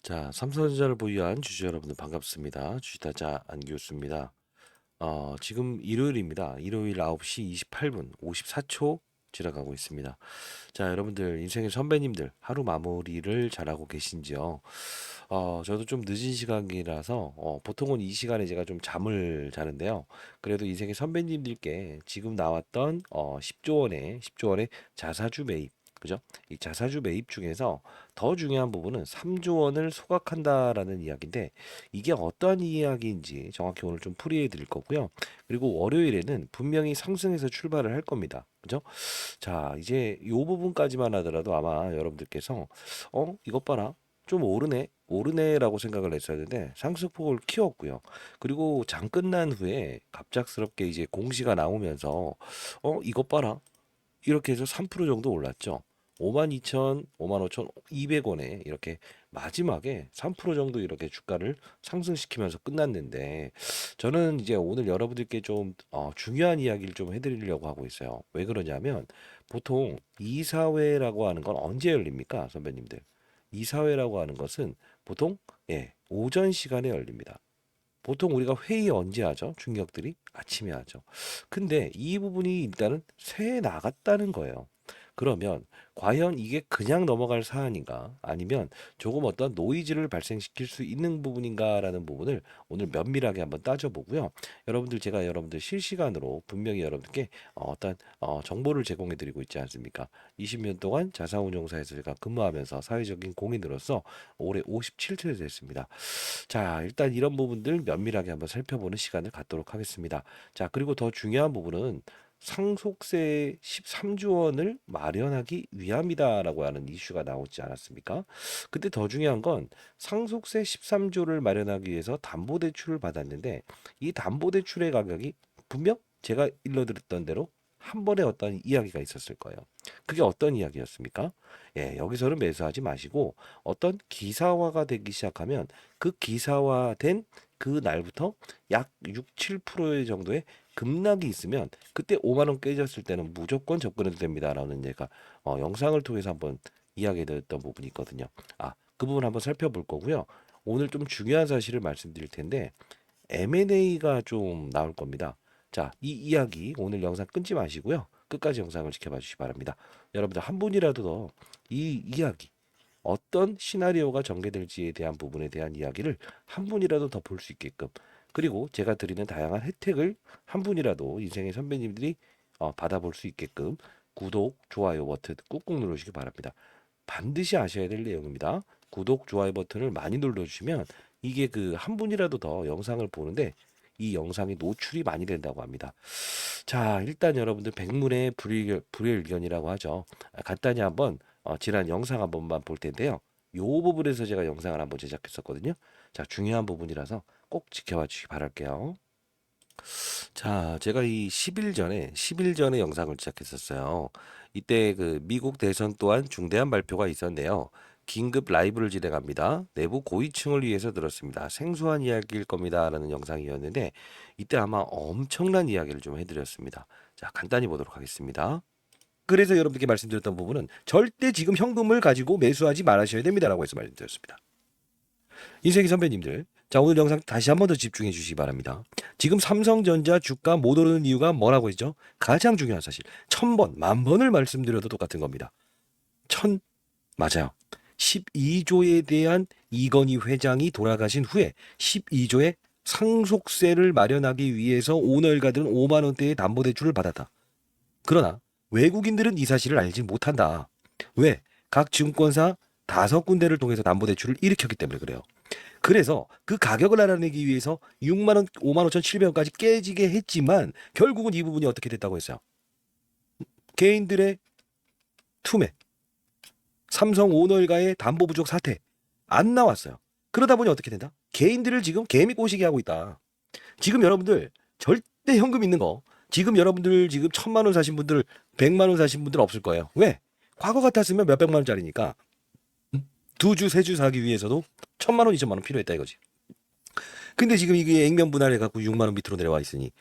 자, 삼성전자를 보유한 주주 여러분들 반갑습니다. 주식타자 안교수입니다. 지금 일요일입니다. 일요일 9시 28분 54초 지나가고 있습니다. 자, 여러분들 인생의 선배님들 하루 마무리를 잘하고 계신지요? 저도 좀 늦은 시간이라서 보통은 이 시간에 제가 좀 잠을 자는데요. 그래도 인생의 선배님들께 지금 나왔던 10조 원의 자사주 매입, 그죠? 이 자사주 매입 중에서 더 중요한 부분은 3조 원을 소각한다라는 이야기인데 이게 어떤 이야기인지 정확히 오늘 좀 풀이해 드릴 거고요. 그리고 월요일에는 분명히 상승해서 출발을 할 겁니다. 그죠? 자, 이제 요 부분까지만 하더라도 아마 여러분들께서 이것 봐라. 좀 오르네라고 생각을 했었는데 상승폭을 키웠고요. 그리고 장 끝난 후에 갑작스럽게 이제 공시가 나오면서 이것 봐라. 이렇게 해서 3% 정도 올랐죠. 52,000, 55,200원에 이렇게 마지막에 3% 정도 이렇게 주가를 상승시키면서 끝났는데 저는 이제 오늘 여러분들께 좀 중요한 이야기를 좀 해드리려고 하고 있어요. 왜 그러냐면 보통 이사회라고 하는 건 언제 열립니까, 선배님들? 이사회라고 하는 것은 보통 오전 시간에 열립니다. 보통 우리가 회의 언제 하죠? 중역들이 아침에 하죠. 근데 이 부분이 일단은 새해 나갔다는 거예요. 그러면 과연 이게 그냥 넘어갈 사안인가? 아니면 조금 어떤 노이즈를 발생시킬 수 있는 부분인가라는 부분을 오늘 면밀하게 한번 따져보고요. 여러분들 제가 여러분들 실시간으로 분명히 여러분들께 어떤 정보를 제공해 드리고 있지 않습니까? 20년 동안 자산운용사에서 제가 근무하면서 사회적인 공인으로서 올해 57세 됐습니다. 자, 일단 이런 부분들 면밀하게 한번 살펴보는 시간을 갖도록 하겠습니다. 자, 그리고 더 중요한 부분은 상속세 13조 원을 마련하기 위함이다라고 하는 이슈가 나오지 않았습니까? 근데 더 중요한 건 상속세 13조를 마련하기 위해서 담보대출을 받았는데 이 담보대출의 가격이 분명 제가 일러드렸던 대로 한 번에 어떤 이야기가 있었을 거예요. 그게 어떤 이야기였습니까? 여기서는 매수하지 마시고 어떤 기사화가 되기 시작하면 그 기사화된 그 날부터 약 6, 7% 정도의 급락이 있으면 그때 5만 원 깨졌을 때는 무조건 접근해도 됩니다라는 얘가 영상을 통해서 한번 이야기했던 부분이 있거든요. 그 부분 한번 살펴볼 거고요. 오늘 좀 중요한 사실을 말씀드릴 텐데 M&A가 좀 나올 겁니다. 자, 이 이야기 오늘 영상 끊지 마시고요. 끝까지 영상을 지켜봐 주시기 바랍니다. 여러분들 한 분이라도 더 이 이야기 어떤 시나리오가 전개될지에 대한 부분에 대한 이야기를 한 분이라도 더 볼 수 있게끔 그리고 제가 드리는 다양한 혜택을 한 분이라도 인생의 선배님들이 받아볼 수 있게끔 구독, 좋아요 버튼 꾹꾹 누르시기 바랍니다. 반드시 아셔야 될 내용입니다. 구독, 좋아요 버튼을 많이 눌러주시면 이게 그 한 분이라도 더 영상을 보는데 이 영상이 노출이 많이 된다고 합니다. 자, 일단 여러분들 백문의 불여일견이라고 하죠. 간단히 한번 지난 영상 한 번만 볼 텐데요. 요 부분에서 제가 영상을 한번 제작했었거든요. 자, 중요한 부분이라서 꼭 지켜봐 주시기 바랄게요. 자, 제가 이 10일 전에 영상을 제작했었어요. 이때 그 미국 대선 또한 중대한 발표가 있었네요. 긴급 라이브를 진행합니다. 내부 고위층을 위해서 들었습니다. 생소한 이야기일 겁니다라는 영상이었는데 이때 아마 엄청난 이야기를 좀 해드렸습니다. 자, 간단히 보도록 하겠습니다. 그래서 여러분께 말씀드렸던 부분은 절대 지금 현금을 가지고 매수하지 말으셔야 됩니다라고 해서 말씀드렸습니다. 인생의 선배님들, 자, 오늘 영상 다시 한 번 더 집중해 주시기 바랍니다. 지금 삼성전자 주가 못 오르는 이유가 뭐라고 했죠? 가장 중요한 사실. 1000번, 10,000번을 말씀드려도 똑같은 겁니다. 맞아요. 12조에 대한 이건희 회장이 돌아가신 후에 12조의 상속세를 마련하기 위해서 오너일가들은 5만 원대의 담보대출을 받았다. 그러나 외국인들은 이 사실을 알지 못한다. 왜? 각 증권사 5군데를 통해서 담보대출을 일으켰기 때문에 그래요. 그래서 그 가격을 알아내기 위해서 6만 원, 5만 5,700원까지 깨지게 했지만 결국은 이 부분이 어떻게 됐다고 했어요? 개인들의 투매, 삼성 오너일가의 담보 부족 사태 안 나왔어요. 그러다 보니 어떻게 된다? 개인들을 지금 개미 꼬시게 하고 있다. 지금 여러분들 절대 현금 있는 거 지금 여러분들 지금 1,000만 원 사신 분들 100만 원 사신 분들 없을 거예요. 왜? 과거 같았으면 몇백만 원짜리니까 두 주, 세 주 사기 위해서도 1,000만 원, 2천만 원 필요했다 이거지. 근데 지금 이게 액면 분할해 갖고 6만 원 밑으로 내려와 있으니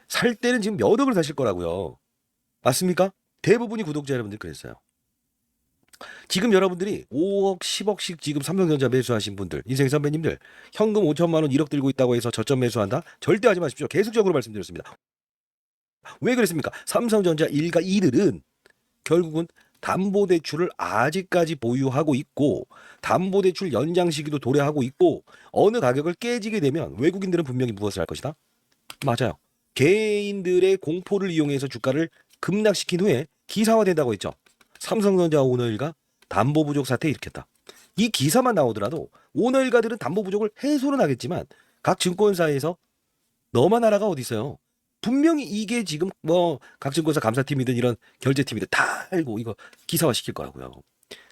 살 때는 지금 몇 억을 사실 거라고요. 맞습니까? 대부분이 구독자 여러분들 그랬어요. 지금 여러분들이 5억, 10억씩 지금 삼성전자 매수하신 분들, 인생 선배님들, 현금 5천만 원 1억 들고 있다고 해서 저점 매수한다? 절대 하지 마십시오. 계속적으로 말씀드렸습니다. 왜 그랬습니까? 삼성전자 일가 이들은 결국은 담보대출을 아직까지 보유하고 있고 담보대출 연장 시기도 도래하고 있고 어느 가격을 깨지게 되면 외국인들은 분명히 무엇을 할 것이다? 맞아요. 개인들의 공포를 이용해서 주가를 급락시킨 후에 기사화된다고 했죠. 삼성전자 오너일가 담보 부족 사태 일으켰다. 이 기사만 나오더라도 오너일가들은 담보 부족을 해소는 하겠지만 각 증권사에서 너만 알아가 어디 있어요. 분명히 이게 지금 뭐 각 증권사 감사팀이든 이런 결제팀이든 다 알고 이거 기사화 시킬 거라고요.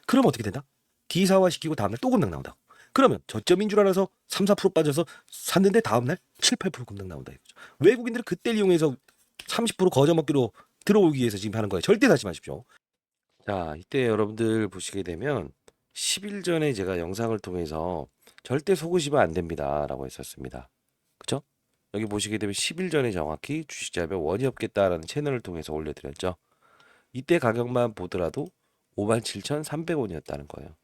그럼 어떻게 된다? 기사화 시키고 다음날 또 급락 나온다. 그러면 저점인 줄 알아서 3, 4% 빠져서 샀는데 다음날 7, 8% 급락 나온다 이거죠. 외국인들은 그때를 이용해서 30% 거저먹기로 들어오기 위해서 지금 하는 거예요. 절대 사지 마십시오. 자, 이때 여러분들 보시게 되면 10일 전에 제가 영상을 통해서 절대 속으시면 안 됩니다라고 했었습니다. 그쵸? 여기 보시게 되면 10일 전에 정확히 주식 잡에 원이 없겠다라는 채널을 통해서 올려드렸죠. 이때 가격만 보더라도 57,300원이었다는 거예요.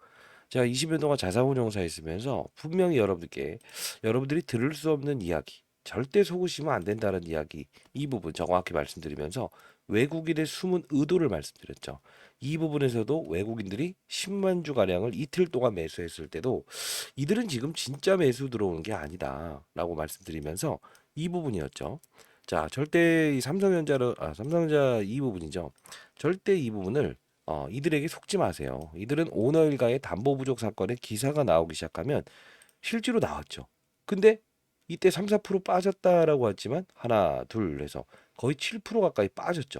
제가 20년 동안 자산운용사에 있으면서 분명히 여러분들이 들을 수 없는 이야기, 절대 속으시면 안 된다는 이야기, 이 부분 정확히 말씀드리면서 외국인의 숨은 의도를 말씀드렸죠. 이 부분에서도 외국인들이 10만 주 가량을 이틀 동안 매수했을 때도 이들은 지금 진짜 매수 들어오는 게 아니다라고 말씀드리면서 이 부분이었죠. 자, 절대 이 삼성전자 이 부분이죠. 절대 이 부분을 이들에게 속지 마세요. 이들은 오너 일가의 담보 부족 사건에 기사가 나오기 시작하면 실제로 나왔죠. 근데 이때 3, 4% 빠졌다라고 했지만 하나, 둘 해서 거의 7% 가까이 빠졌죠.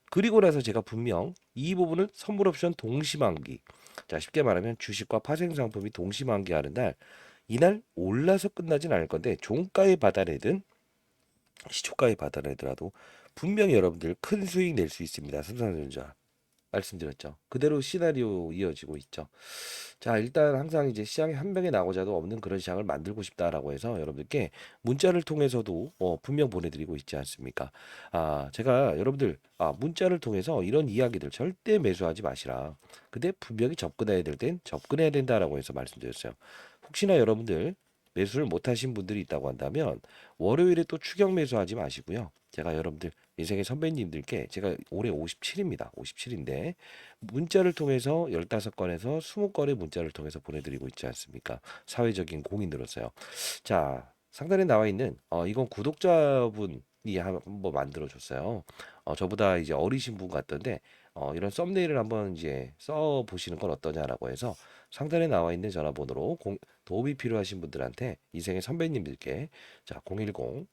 그리고 나서 제가 분명 이 부분은 선물 옵션 동시만기. 자, 쉽게 말하면 주식과 파생 상품이 동시만기 하는 날 이날 올라서 끝나진 않을 건데 종가에 받아내든 시초가에 받아내더라도 분명히 여러분들 큰 수익 낼 수 있습니다. 삼성전자. 말씀드렸죠. 그대로 시나리오 이어지고 있죠. 자, 일단 항상 이제 시장에 한 병에 나고자도 없는 그런 시장을 만들고 싶다라고 해서 여러분들께 문자를 통해서도 분명 보내드리고 있지 않습니까? 제가 여러분들 문자를 통해서 이런 이야기들 절대 매수하지 마시라. 근데 분명히 접근해야 될 땐 접근해야 된다라고 해서 말씀드렸어요. 혹시나 여러분들 매수를 못하신 분들이 있다고 한다면 월요일에 또 추격 매수하지 마시고요. 제가 여러분들 인생의 선배님들께 제가 올해 57입니다. 57인데 문자를 통해서 15건에서 20건의 문자를 통해서 보내드리고 있지 않습니까? 사회적인 공인으로서요. 자, 상단에 나와 있는 이건 구독자분이 한번 만들어 줬어요. 저보다 이제 어리신 분 같던데 이런 썸네일을 한번 이제 써 보시는 건 어떠냐라고 해서 상단에 나와 있는 전화번호로 도움이 필요하신 분들한테 인생의 선배님들께 자, 010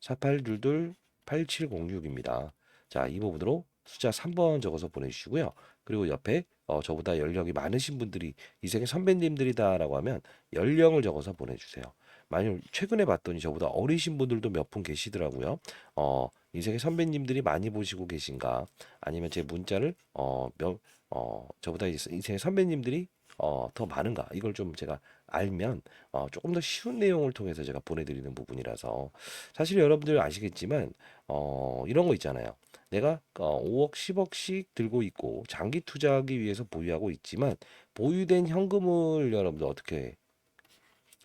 4822 8706입니다. 자, 이 부분으로 숫자 3번 적어서 보내주시고요. 그리고 옆에 저보다 연령이 많으신 분들이 인생의 선배님들이다라고 하면 연령을 적어서 보내주세요. 만약 최근에 봤더니 저보다 어리신 분들도 몇 분 계시더라고요. 인생의 선배님들이 많이 보시고 계신가? 아니면 제 문자를 저보다 인생의 선배님들이 더 많은가? 이걸 좀 제가 알면 조금 더 쉬운 내용을 통해서 제가 보내드리는 부분이라서 사실 여러분들 아시겠지만 이런 거 있잖아요. 내가 5억, 10억씩 들고 있고 장기 투자하기 위해서 보유하고 있지만 보유된 현금을 여러분들 어떻게 해?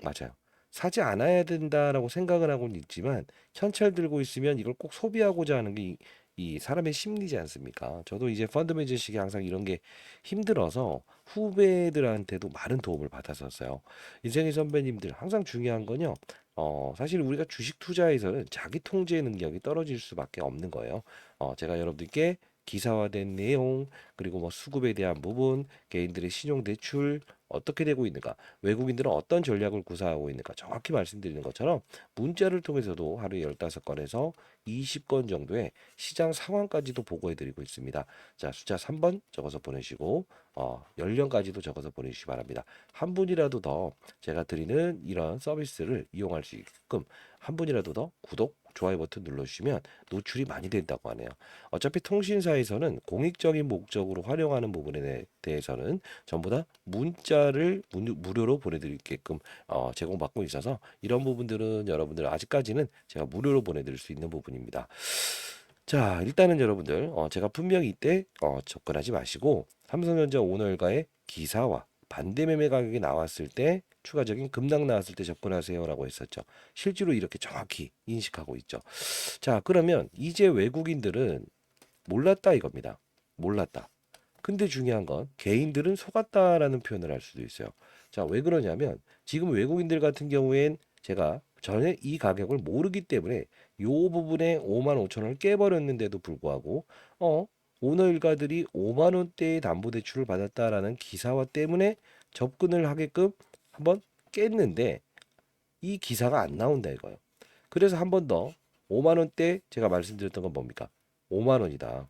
맞아요. 사지 않아야 된다라고 생각을 하고는 있지만 현찰 들고 있으면 이걸 꼭 소비하고자 하는 게 이 사람의 심리지 않습니까? 저도 이제 펀드 매저식이 항상 이런 게 힘들어서 후배들한테도 많은 도움을 받았었어요. 인생의 선배님들 항상 중요한 건요. 사실 우리가 주식 투자에서는 자기 통제 능력이 떨어질 수밖에 없는 거예요. 제가 여러분들께 기사화된 내용, 그리고 뭐 수급에 대한 부분, 개인들의 신용 대출 어떻게 되고 있는가, 외국인들은 어떤 전략을 구사하고 있는가 정확히 말씀드리는 것처럼 문자를 통해서도 하루에 15건에서 20건 정도의 시장 상황까지도 보고해 드리고 있습니다. 자, 숫자 3번 적어서 보내시고 연령까지도 적어서 보내주시기 바랍니다. 한 분이라도 더 제가 드리는 이런 서비스를 이용할 수 있게끔 한 분이라도 더 구독, 좋아요 버튼 눌러주시면 노출이 많이 된다고 하네요. 어차피 통신사에서는 공익적인 목적으로 활용하는 부분에 대해서는 전부 다 문자를 무료로 보내드리게끔 제공받고 있어서 이런 부분들은 여러분들 아직까지는 제가 무료로 보내드릴 수 있는 부분입니다. 자, 일단은 여러분들 제가 분명히 이때 접근하지 마시고 삼성전자 오너일가의 기사와 반대 매매 가격이 나왔을 때 추가적인 급락 나왔을 때 접근하세요라고 했었죠. 실제로 이렇게 정확히 인식하고 있죠. 자, 그러면 이제 외국인들은 몰랐다 이겁니다. 몰랐다. 근데 중요한 건 개인들은 속았다라는 표현을 할 수도 있어요. 자, 왜 그러냐면 지금 외국인들 같은 경우엔 제가 전혀 이 가격을 모르기 때문에 요 부분에 5만 5천 원을 깨버렸는데도 불구하고 어 오너 일가들이 5만 원대의 담보대출을 받았다라는 기사와 때문에 접근을 하게끔 한번 깼는데 이 기사가 안 나온다 이거예요. 그래서 한 번 더 5만 원대 제가 말씀드렸던 건 뭡니까? 5만 원이다.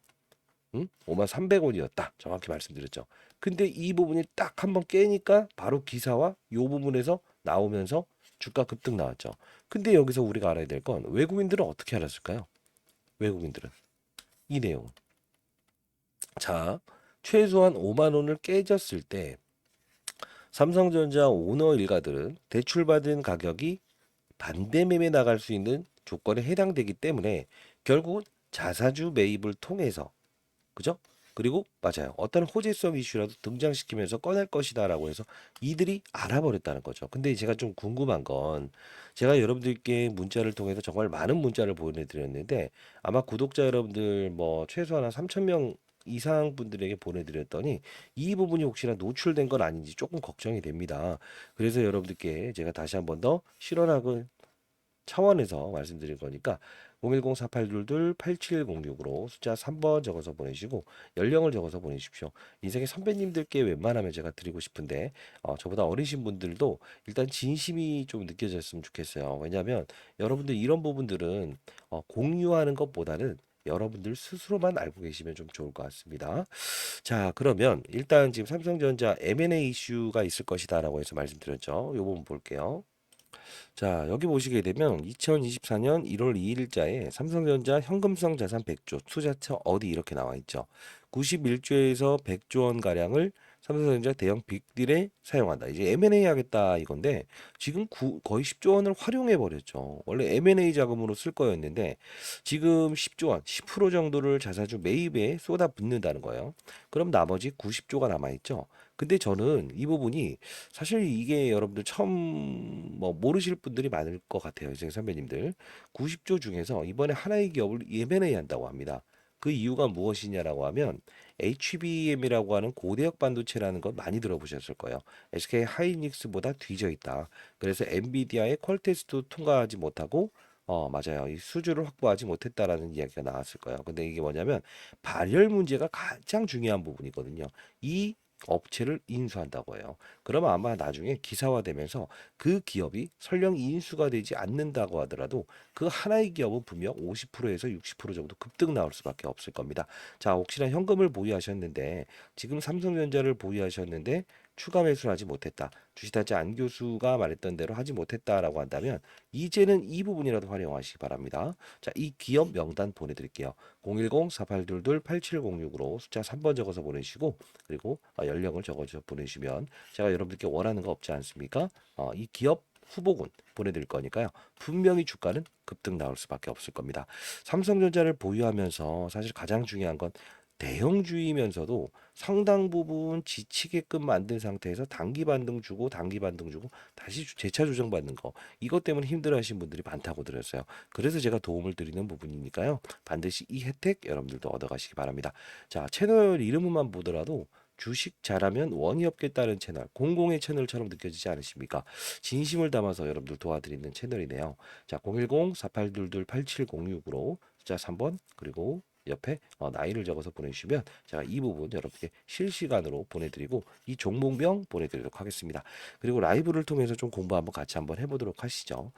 응? 5만 300원이었다. 정확히 말씀드렸죠. 근데 이 부분이 딱 한번 깨니까 바로 기사와 요 부분에서 나오면서 주가 급등 나왔죠. 근데 여기서 우리가 알아야 될 건 외국인들은 어떻게 알았을까요? 외국인들은 이 내용. 자, 최소한 5만 원을 깨졌을 때 삼성전자 오너 일가들은 대출받은 가격이 반대 매매 나갈 수 있는 조건에 해당되기 때문에 결국은 자사주 매입을 통해서 그죠? 그리고 맞아요. 어떤 호재성 이슈라도 등장시키면서 꺼낼 것이다라고 해서 이들이 알아버렸다는 거죠. 근데 제가 좀 궁금한 건 제가 여러분들께 문자를 통해서 정말 많은 문자를 보내드렸는데 아마 구독자 여러분들 뭐 최소한 한 3천 명 이상 분들에게 보내드렸더니 이 부분이 혹시나 노출된 건 아닌지 조금 걱정이 됩니다. 그래서 여러분들께 제가 다시 한번 더 실언하고 차원에서 말씀드린 거니까 010-4822-8706으로 숫자 3번 적어서 보내시고 연령을 적어서 보내십시오. 인생의 선배님들께 웬만하면 제가 드리고 싶은데 저보다 어리신 분들도 일단 진심이 좀 느껴졌으면 좋겠어요. 왜냐하면 여러분들 이런 부분들은 공유하는 것보다는 여러분들 스스로만 알고 계시면 좀 좋을 것 같습니다. 자, 그러면 일단 지금 삼성전자 M&A 이슈가 있을 것이다라고 해서 말씀드렸죠. 요 부분 볼게요. 자, 여기 보시게 되면 2024년 1월 2일자에 삼성전자 현금성 자산 100조, 투자처 어디 이렇게 나와 있죠. 91조에서 100조 원 가량을 삼성전자 대형 빅딜에 사용한다. 이제 M&A 하겠다 이건데 지금 거의 10조 원을 활용해 버렸죠. 원래 M&A 자금으로 쓸 거였는데 지금 10조 원, 10% 정도를 자사주 매입에 쏟아붓는다는 거예요. 그럼 나머지 90조가 남아 있죠. 근데 저는 이 부분이 사실 이게 여러분들 처음 뭐 모르실 분들이 많을 것 같아요. 이제 선배님들. 90조 중에서 이번에 하나의 기업을 M&A 한다고 합니다. 그 이유가 무엇이냐라고 하면 HBM이라고 하는 고대역 반도체라는 건 많이 들어보셨을 거예요. SK 하이닉스보다 뒤져 있다. 그래서 엔비디아의 퀄테스트도 통과하지 못하고 맞아요. 이 수주를 확보하지 못했다라는 이야기가 나왔을 거예요. 근데 이게 뭐냐면 발열 문제가 가장 중요한 부분이거든요. 이 업체를 인수한다고 해요. 그러면 아마 나중에 기사화되면서 그 기업이 설령 인수가 되지 않는다고 하더라도 그 하나의 기업은 분명 50%에서 60% 정도 급등 나올 수밖에 없을 겁니다. 자, 혹시나 현금을 보유하셨는데 지금 삼성전자를 보유하셨는데 추가 매수를 하지 못했다. 주식타짜 안 교수가 말했던 대로 하지 못했다라고 한다면 이제는 이 부분이라도 활용하시기 바랍니다. 자, 이 기업 명단 보내드릴게요. 010-4822-8706으로 숫자 3번 적어서 보내시고 그리고 연령을 적어서 보내시면 제가 여러분들께 원하는 거 없지 않습니까? 이 기업 후보군 보내드릴 거니까요. 분명히 주가는 급등 나올 수밖에 없을 겁니다. 삼성전자를 보유하면서 사실 가장 중요한 건 대형주이면서도 상당 부분 지치게끔 만든 상태에서 단기 반등 주고 단기 반등 주고 다시 재차 조정 받는 거 이것 때문에 힘들어하시는 분들이 많다고 들었어요. 그래서 제가 도움을 드리는 부분이니까요. 반드시 이 혜택 여러분들도 얻어가시기 바랍니다. 자, 채널 이름만 보더라도 주식 잘하면 원이 없겠다는 채널, 공공의 채널처럼 느껴지지 않으십니까? 진심을 담아서 여러분들 도와드리는 채널이네요. 자, 010-4822-8706으로 숫자 3번 그리고 옆에 나이를 적어서 보내주시면 제가 이 부분 여러분께 실시간으로 보내드리고 이 종목명 보내드리도록 하겠습니다. 그리고 라이브를 통해서 좀 공부 한번 같이 한번 해보도록 하시죠.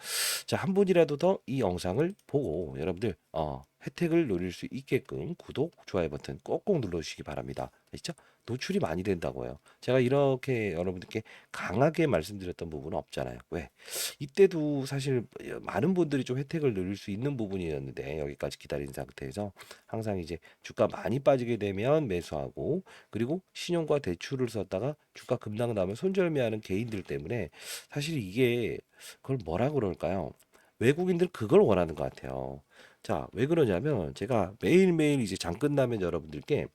자, 한 분이라도 더 이 영상을 보고 여러분들 혜택을 누릴 수 있게끔 구독, 좋아요 버튼 꼭꼭 눌러주시기 바랍니다. 아시죠? 노출이 많이 된다고요. 제가 이렇게 여러분들께 강하게 말씀드렸던 부분은 없잖아요. 왜? 이때도 사실 많은 분들이 좀 혜택을 누릴 수 있는 부분이었는데 여기까지 기다린 상태에서 항상 이제 주가 많이 빠지게 되면 매수하고 그리고 신용과 대출을 썼다가 주가 급락 나면 손절매하는 개인들 때문에 사실 이게 그걸 뭐라 그럴까요? 외국인들 그걸 원하는 것 같아요. 자, 왜 그러냐면 제가 매일매일 이제 장 끝나면 여러분들께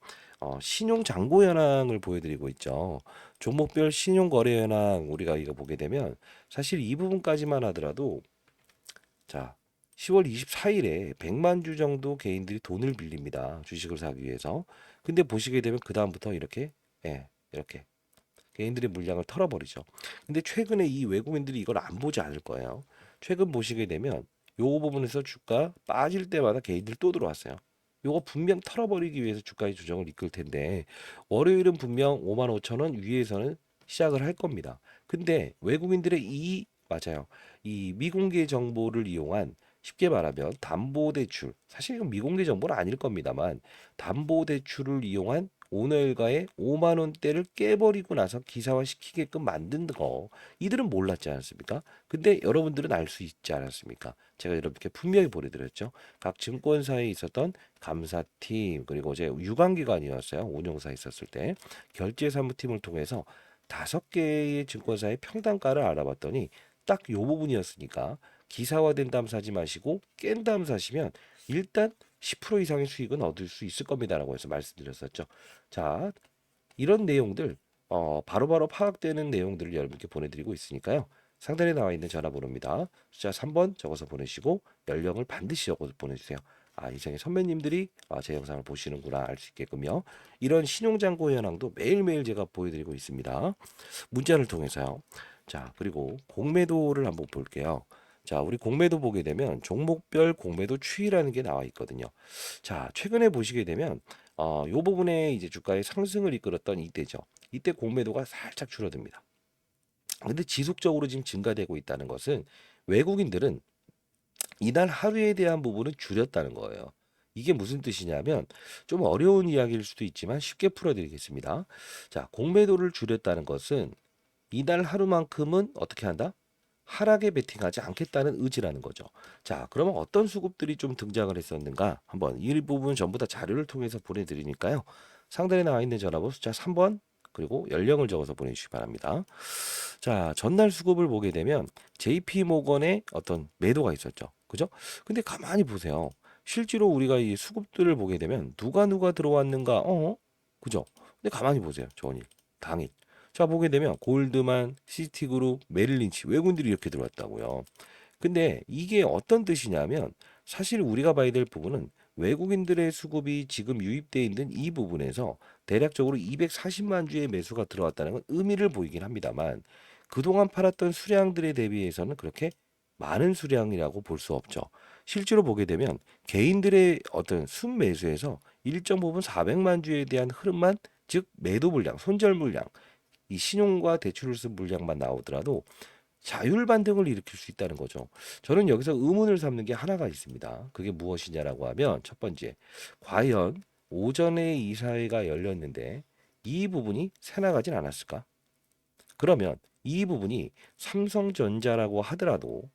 신용 잔고 현황을 보여드리고 있죠. 종목별 신용 거래 현황 우리가 이거 보게 되면 사실 이 부분까지만 하더라도 자, 10월 24일에 100만 주 정도 개인들이 돈을 빌립니다. 주식을 사기 위해서. 근데 보시게 되면 그다음부터 이렇게 이렇게 개인들의 물량을 털어버리죠. 근데 최근에 이 외국인들이 이걸 안 보지 않을 거예요. 최근 보시게 되면 요 부분에서 주가 빠질 때마다 개인들 또 들어왔어요. 요거 분명 털어버리기 위해서 주가의 조정을 이끌 텐데 월요일은 분명 5만 5천 원 위에서는 시작을 할 겁니다. 근데 외국인들의 이 맞아요. 이 미공개 정보를 이용한 쉽게 말하면 담보대출 사실 이건 미공개 정보는 아닐 겁니다만 담보대출을 이용한 오너일가의 5만 원대를 깨버리고 나서 기사화시키게끔 만든 거 이들은 몰랐지 않았습니까? 근데 여러분들은 알 수 있지 않았습니까? 제가 여러분께 분명히 보내드렸죠. 각 증권사에 있었던 감사팀 그리고 이제 유관기관이었어요. 운용사에 있었을 때 결제사무팀을 통해서 5개의 증권사의 평단가를 알아봤더니 딱 요 부분이었으니까 기사화된 다음 사지 마시고 깬 다음 사시면 일단 10% 이상의 수익은 얻을 수 있을 겁니다라고 해서 말씀드렸었죠. 자, 이런 내용들 바로바로 파악되는 내용들을 여러분께 보내드리고 있으니까요. 상단에 나와 있는 전화번호입니다. 숫자 3번 적어서 보내시고 연령을 반드시 적어서 보내주세요. 아, 이생의 선배님들이 제 영상을 보시는구나 알 수 있게끔요. 이런 신용잔고 현황도 매일매일 제가 보여드리고 있습니다. 문자를 통해서요. 자, 그리고 공매도를 한번 볼게요. 자, 우리 공매도 보게 되면 종목별 공매도 추이라는 게 나와 있거든요. 자, 최근에 보시게 되면 요 부분에 이제 주가의 상승을 이끌었던 이때죠. 이때 공매도가 살짝 줄어듭니다. 근데 지속적으로 지금 증가되고 있다는 것은 외국인들은 이날 하루에 대한 부분은 줄였다는 거예요. 이게 무슨 뜻이냐면 좀 어려운 이야기일 수도 있지만 쉽게 풀어드리겠습니다. 자, 공매도를 줄였다는 것은 이날 하루만큼은 어떻게 한다? 하락에 베팅하지 않겠다는 의지라는 거죠. 자, 그러면 어떤 수급들이 좀 등장을 했었는가? 한번 이 부분 전부 다 자료를 통해서 보내드리니까요. 상단에 나와 있는 전화번호 숫자 3번 그리고 연령을 적어서 보내주시기 바랍니다. 자, 전날 수급을 보게 되면 JP 모건의 어떤 매도가 있었죠. 그죠? 근데 가만히 보세요. 실제로 우리가 이 수급들을 보게 되면 누가 들어왔는가? 그죠? 근데 가만히 보세요. 전일, 당일. 자, 보게 되면 골드만, 시티그룹, 메릴린치 외국인들이 이렇게 들어왔다고요. 근데 이게 어떤 뜻이냐면 사실 우리가 봐야 될 부분은 외국인들의 수급이 지금 유입돼 있는 이 부분에서 대략적으로 240만 주의 매수가 들어왔다는 건 의미를 보이긴 합니다만 그동안 팔았던 수량들에 대비해서는 그렇게 많은 수량이라고 볼 수 없죠. 실제로 보게 되면 개인들의 어떤 순매수에서 일정 부분 400만 주에 대한 흐름만 즉 매도 물량, 손절 물량, 이 신용과 대출을 쓴 물량만 나오더라도 자율 반등을 일으킬 수 있다는 거죠. 저는 여기서 의문을 삼는 게 하나가 있습니다. 그게 무엇이냐라고 하면 첫 번째, 과연 오전에 이사회가 열렸는데 이 부분이 새나가진 않았을까? 그러면 이 부분이 삼성전자라고 하더라도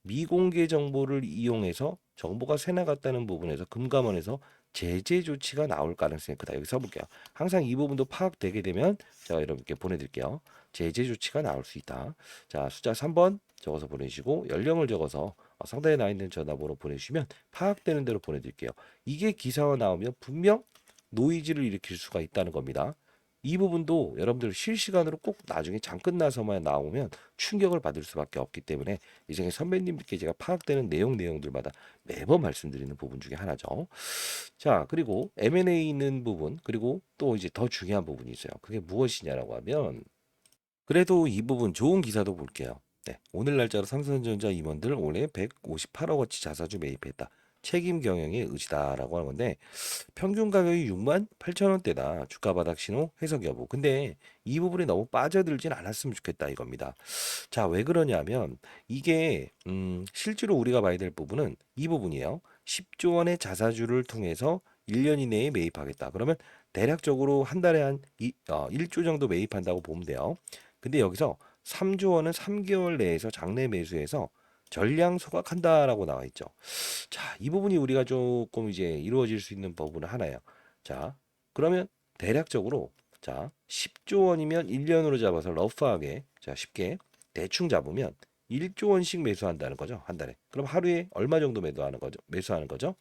미공개 정보를 이용해서 정보가 새나갔다는 부분에서 금감원에서 제재 조치가 나올 가능성이 크다. 여기 써볼게요. 항상 이 부분도 파악되게 되면 제가 여러분께 보내드릴게요. 제재 조치가 나올 수 있다. 자, 숫자 3번 적어서 보내주시고 연령을 적어서 상단에 나와 있는 전화번호 보내주시면 파악되는 대로 보내드릴게요. 이게 기사화 나오면 분명 노이즈를 일으킬 수가 있다는 겁니다. 이 부분도 여러분들 실시간으로 꼭 나중에 장 끝나서만 나오면 충격을 받을 수밖에 없기 때문에 이제 선배님들께 제가 파악되는 내용들마다 매번 말씀드리는 부분 중에 하나죠. 자, 그리고 M&A 있는 부분, 그리고 또 이제 더 중요한 부분이 있어요. 그게 무엇이냐라고 하면 그래도 이 부분 좋은 기사도 볼게요. 네, 오늘 날짜로 삼성전자 임원들 올해 158억 어치 자사주 매입했다. 책임 경영의 의지다라고 하는 건데 평균 가격이 6만 8천 원대다. 주가 바닥 신호 해석 여부. 근데 이 부분에 너무 빠져들진 않았으면 좋겠다 이겁니다. 자, 왜 그러냐면 이게 실제로 우리가 봐야 될 부분은 이 부분이에요. 10조 원의 자사주를 통해서 1년 이내에 매입하겠다. 그러면 대략적으로 한 달에 한 1조 정도 매입한다고 보면 돼요. 근데 여기서 3조 원은 3개월 내에서 장내 매수해서 전량 소각한다라고 나와 있죠. 자, 이 부분이 우리가 조금 이제 이루어질 수 있는 부분은 하나예요. 자, 그러면 대략적으로 자, 10조 원이면 1년으로 잡아서 러프하게 자, 쉽게 대충 잡으면 1조 원씩 매수한다는 거죠. 한 달에. 그럼 하루에 얼마 정도 매도하는 거죠? 매수하는 거죠?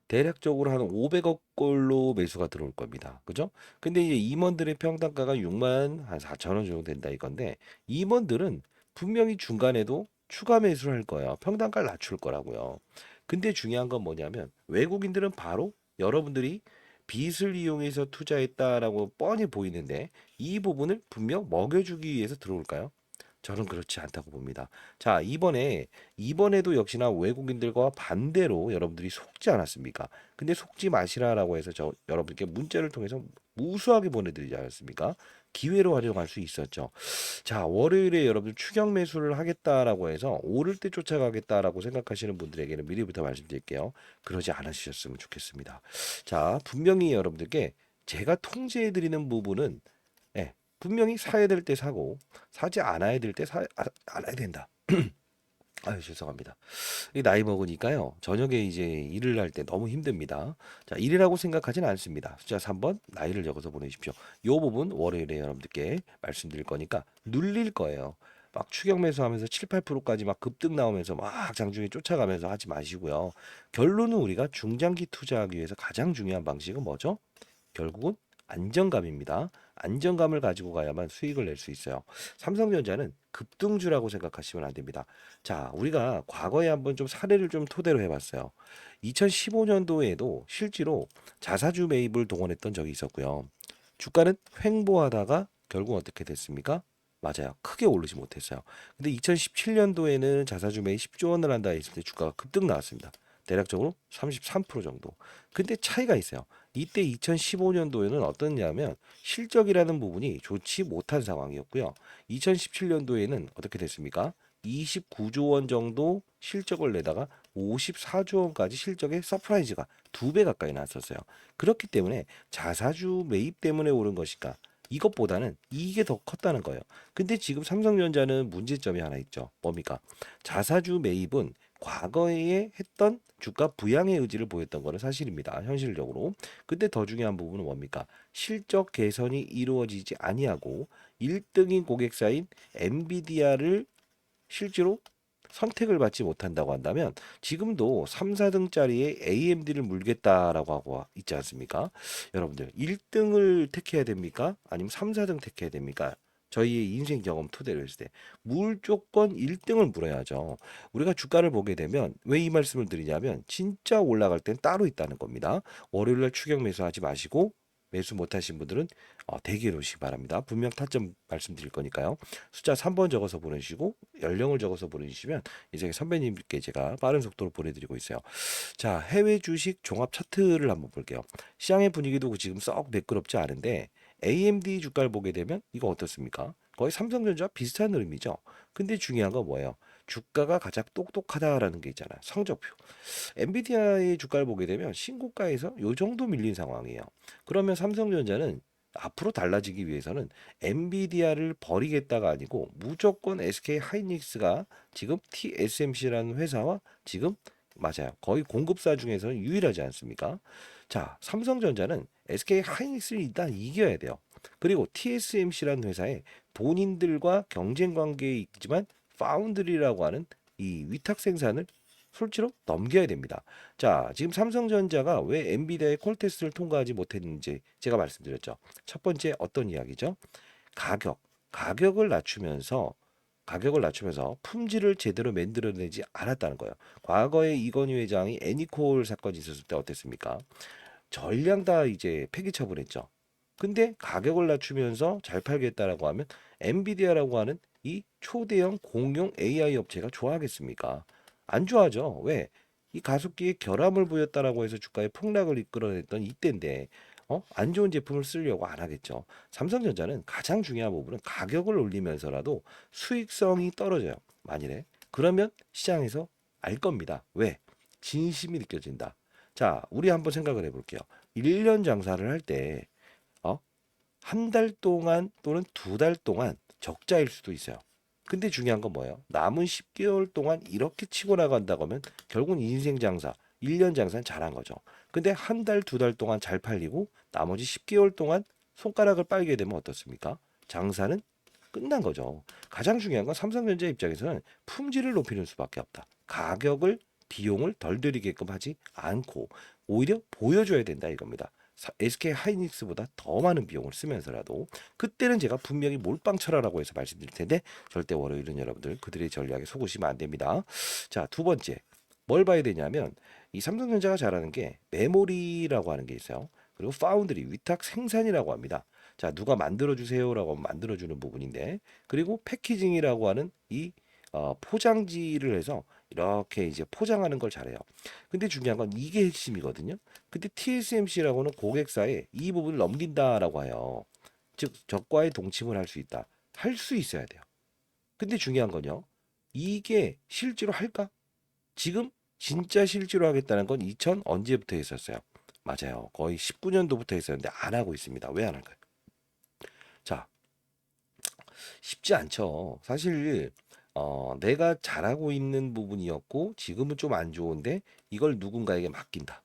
대략적으로 한 500억 꼴로 매수가 들어올 겁니다. 그죠? 근데 이제 임원들의 평당가가 6만 한 4천 원 정도 된다 이건데 임원들은 분명히 중간에도 추가 매수를 할 거예요. 평당가를 낮출 거라고요. 근데 중요한 건 뭐냐면 외국인들은 바로 여러분들이 빚을 이용해서 투자했다라고 뻔히 보이는데 이 부분을 분명 먹여주기 위해서 들어올까요? 저는 그렇지 않다고 봅니다. 자, 이번에도 역시나 외국인들과 반대로 여러분들이 속지 않았습니까? 근데 속지 마시라라고 해서 저 여러분께 문자를 통해서 무수하게 보내드리지 않았습니까? 기회로 활용할 수 있었죠. 자, 월요일에 여러분들 추격 매수를 하겠다라고 해서 오를 때 쫓아가겠다라고 생각하시는 분들에게는 미리부터 말씀드릴게요. 그러지 않으셨으면 좋겠습니다. 자, 분명히 여러분들께 제가 통제해드리는 부분은 예, 분명히 사야 될 때 사고 사지 않아야 될 때 않아야 된다. 아유 죄송합니다. 이 나이 먹으니까요. 저녁에 이제 일을 할 때 너무 힘듭니다. 자, 일이라고 생각하진 않습니다. 숫자 3번 나이를 적어서 보내십시오. 요 부분 월요일에 여러분들께 말씀드릴 거니까 눌릴 거예요. 막 추격 매수하면서 7, 8%까지 막 급등 나오면서 막 장중에 쫓아가면서 하지 마시고요. 결론은 우리가 중장기 투자하기 위해서 가장 중요한 방식은 뭐죠? 결국은 안정감입니다. 안정감을 가지고 가야만 수익을 낼 수 있어요. 삼성전자는 급등주라고 생각하시면 안 됩니다. 자, 우리가 과거에 한번 좀 사례를 좀 토대로 해봤어요. 2015년도에도 실제로 자사주 매입을 동원했던 적이 있었고요. 주가는 횡보하다가 결국 어떻게 됐습니까? 맞아요. 크게 오르지 못했어요. 근데 2017년도에는 자사주 매입 10조 원을 한다 했을 때 주가가 급등 나왔습니다. 대략적으로 33% 정도. 근데 차이가 있어요. 이때 2015년도에는 어떻냐면 실적이라는 부분이 좋지 못한 상황이었고요. 2017년도에는 어떻게 됐습니까? 29조 원 정도 실적을 내다가 54조 원까지 실적의 서프라이즈가 2배 가까이 났었어요. 그렇기 때문에 자사주 매입 때문에 오른 것일까? 이것보다는 이게 더 컸다는 거예요. 근데 지금 삼성전자는 문제점이 하나 있죠. 뭡니까? 자사주 매입은 과거에 했던 주가 부양의 의지를 보였던 거는 사실입니다. 현실적으로. 근데 더 중요한 부분은 뭡니까? 실적 개선이 이루어지지 아니하고 1등인 고객사인 엔비디아를 실제로 선택을 받지 못한다고 한다면 지금도 3, 4등짜리의 AMD를 물겠다라고 하고 있지 않습니까? 여러분들 1등을 택해야 됩니까? 아니면 3, 4등 택해야 됩니까? 저희의 인생 경험 토대로 했을 때 무조건 1등을 물어야죠. 우리가 주가를 보게 되면 왜 이 말씀을 드리냐면 진짜 올라갈 땐 따로 있다는 겁니다. 월요일날 추격 매수하지 마시고 매수 못하신 분들은 대기해 놓으시기 바랍니다. 분명 타점 말씀드릴 거니까요. 숫자 3번 적어서 보내주시고 연령을 적어서 보내주시면 이제 선배님께 제가 빠른 속도로 보내드리고 있어요. 자, 해외 주식 종합 차트를 한번 볼게요. 시장의 분위기도 지금 썩 매끄럽지 않은데 AMD 주가를 보게 되면 이거 어떻습니까? 거의 삼성전자와 비슷한 흐름이죠. 근데 중요한 건 뭐예요? 주가가 가장 똑똑하다라는 게 있잖아요. 성적표. 엔비디아의 주가를 보게 되면 신고가에서 요 정도 밀린 상황이에요. 그러면 삼성전자는 앞으로 달라지기 위해서는 엔비디아를 버리겠다가 아니고 무조건 SK 하이닉스가 지금 TSMC라는 회사와 지금 맞아요. 거의 공급사 중에서는 유일하지 않습니까? 자, 삼성전자는 SK 하이닉스를 일단 이겨야 돼요. 그리고 TSMC라는 회사에 본인들과 경쟁 관계에 있지만 파운드리라고 하는 이 위탁 생산을 솔직로 넘겨야 됩니다. 자, 지금 삼성전자가 왜 엔비디아의 콜 테스트를 통과하지 못했는지 제가 말씀드렸죠. 첫 번째 어떤 이야기죠? 가격. 가격을 낮추면서 품질을 제대로 만들어내지 않았다는 거예요. 과거에 이건희 회장이 애니콜 사건이 있었을 때 어땠습니까? 전량 다 이제 폐기 처분했죠. 근데 가격을 낮추면서 잘 팔겠다라고 하면 엔비디아라고 하는 이 초대형 공용 AI 업체가 좋아하겠습니까? 안 좋아하죠. 왜? 이 가속기에 결함을 보였다라고 해서 주가의 폭락을 이끌어냈던 이때인데 안 좋은 제품을 쓰려고 안 하겠죠. 삼성전자는 가장 중요한 부분은 가격을 올리면서라도 수익성이 떨어져요. 만일에 그러면 시장에서 알 겁니다. 왜? 진심이 느껴진다. 자, 우리 한번 생각을 해볼게요. 1년 장사를 할 때, 한 달 동안 또는 2달 동안 적자일 수도 있어요. 근데 중요한 건 뭐예요? 남은 10개월 동안 이렇게 치고 나간다고 하면 결국은 인생 장사, 1년 장사는 잘한 거죠. 근데 한 달, 2달 동안 잘 팔리고 나머지 10개월 동안 손가락을 빨게 되면 어떻습니까? 장사는 끝난 거죠. 가장 중요한 건 삼성전자 입장에서는 품질을 높이는 수밖에 없다. 가격을 비용을 덜 들이게끔 하지 않고 오히려 보여줘야 된다 이겁니다. SK 하이닉스보다 더 많은 비용을 쓰면서라도 그때는 제가 분명히 몰빵쳐라라고 해서 말씀드릴 텐데 절대 월요일은 여러분들 그들의 전략에 속으시면 안 됩니다. 자, 두 번째 뭘 봐야 되냐면 이 삼성전자가 잘하는 게 메모리라고 하는 게 있어요. 그리고 파운드리 위탁 생산이라고 합니다. 자, 누가 만들어 주세요라고 하면 만들어 주는 부분인데 그리고 패키징이라고 하는 이 포장지를 해서 이렇게 이제 포장하는 걸 잘해요. 근데 중요한 건 이게 핵심이거든요. 근데 TSMC라고는 고객사에 이 부분을 넘긴다라고 해요. 즉 적과의 동침을 할 수 있다. 할 수 있어야 돼요. 근데 중요한 건요. 이게 실제로 할까? 지금 진짜 실제로 하겠다는 건 2000 언제부터 했었어요? 맞아요. 거의 19년도부터 했었는데 안 하고 있습니다. 왜 안 할까요? 자, 쉽지 않죠. 사실 내가 잘하고 있는 부분이었고 지금은 좀 안 좋은데 이걸 누군가에게 맡긴다.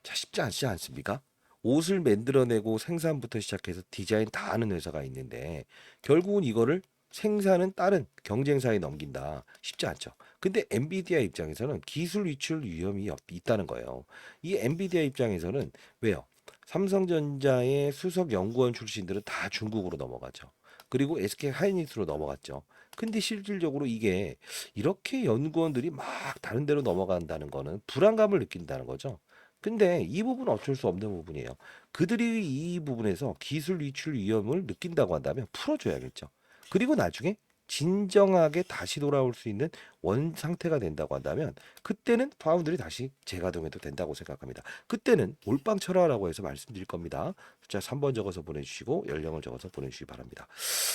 자, 쉽지 않지 않습니까? 옷을 만들어내고 생산부터 시작해서 디자인 다 하는 회사가 있는데 결국은 이거를 생산은 다른 경쟁사에 넘긴다. 쉽지 않죠. 근데 엔비디아 입장에서는 기술 유출 위험이 있다는 거예요. 이 엔비디아 입장에서는 왜요? 삼성전자의 수석 연구원 출신들은 다 중국으로 넘어가죠. 그리고 SK 하이닉스로 넘어갔죠. 근데 실질적으로 이게 이렇게 연구원들이 막 다른 데로 넘어간다는 거는 불안감을 느낀다는 거죠. 근데 이 부분은 어쩔 수 없는 부분이에요. 그들이 이 부분에서 기술 유출 위험을 느낀다고 한다면 풀어줘야겠죠. 그리고 나중에 진정하게 다시 돌아올 수 있는 원 상태가 된다고 한다면 그때는 파운드리 다시 재가동해도 된다고 생각합니다. 그때는 몰빵 철화라고 해서 말씀드릴 겁니다. 숫자 3번 적어서 보내주시고 연령을 적어서 보내주시기 바랍니다.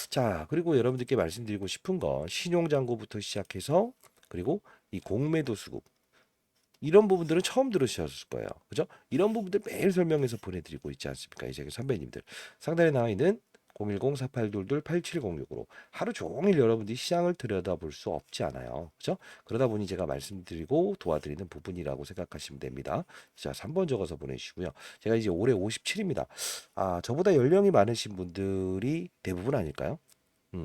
자, 그리고 여러분들께 말씀드리고 싶은 건 신용장고부터 시작해서 그리고 이 공매도 수급 이런 부분들은 처음 들으셨을 거예요. 그죠? 이런 부분들 매일 설명해서 보내드리고 있지 않습니까? 이제 선배님들. 상단에 나와 있는 010-4822-8706으로 하루 종일 여러분들이 시장을 들여다볼 수 없지 않아요. 그죠? 그러다 보니 제가 말씀드리고 도와드리는 부분이라고 생각하시면 됩니다. 자, 3번 적어서 보내주시고요. 제가 이제 올해 57입니다. 아, 저보다 연령이 많으신 분들이 대부분 아닐까요?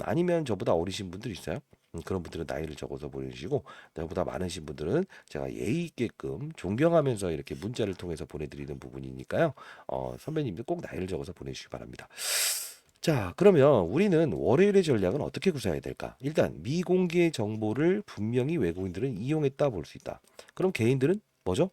아니면 저보다 어리신 분들 있어요? 그런 분들은 나이를 적어서 보내주시고 나보다 많으신 분들은 제가 예의 있게끔 존경하면서 이렇게 문자를 통해서 보내드리는 부분이니까요. 선배님들 꼭 나이를 적어서 보내주시기 바랍니다. 자, 그러면 우리는 월요일의 전략은 어떻게 구사해야 될까? 일단 미공개 정보를 분명히 외국인들은 이용했다 볼 수 있다. 그럼 개인들은 뭐죠?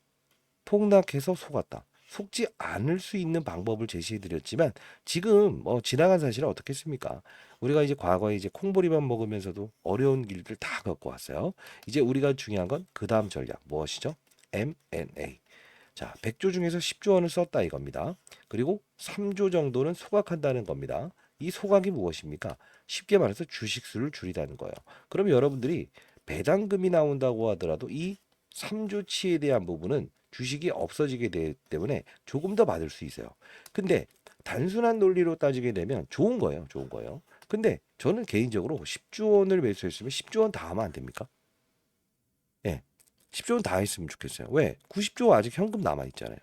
폭락해서 속았다. 속지 않을 수 있는 방법을 제시해 드렸지만 지금 지나간 사실은 어떻겠습니까? 우리가 이제 과거에 이제 콩보리밥 먹으면서도 어려운 길들 다 겪고 왔어요. 이제 우리가 중요한 건 그 다음 전략 무엇이죠? M&A. 자, 100조 중에서 10조 원을 썼다 이겁니다. 그리고 3조 정도는 소각한다는 겁니다. 이 소각이 무엇입니까? 쉽게 말해서 주식수를 줄이다는 거예요. 그럼 여러분들이 배당금이 나온다고 하더라도 이 3조치에 대한 부분은 주식이 없어지게 되기 때문에 조금 더 받을 수 있어요. 근데 단순한 논리로 따지게 되면 좋은 거예요. 좋은 거예요. 근데 저는 개인적으로 10조 원을 매수했으면 10조 원 다 하면 안 됩니까? 예. 10조 원 다 했으면 좋겠어요. 왜? 90조 아직 현금 남아 있잖아요.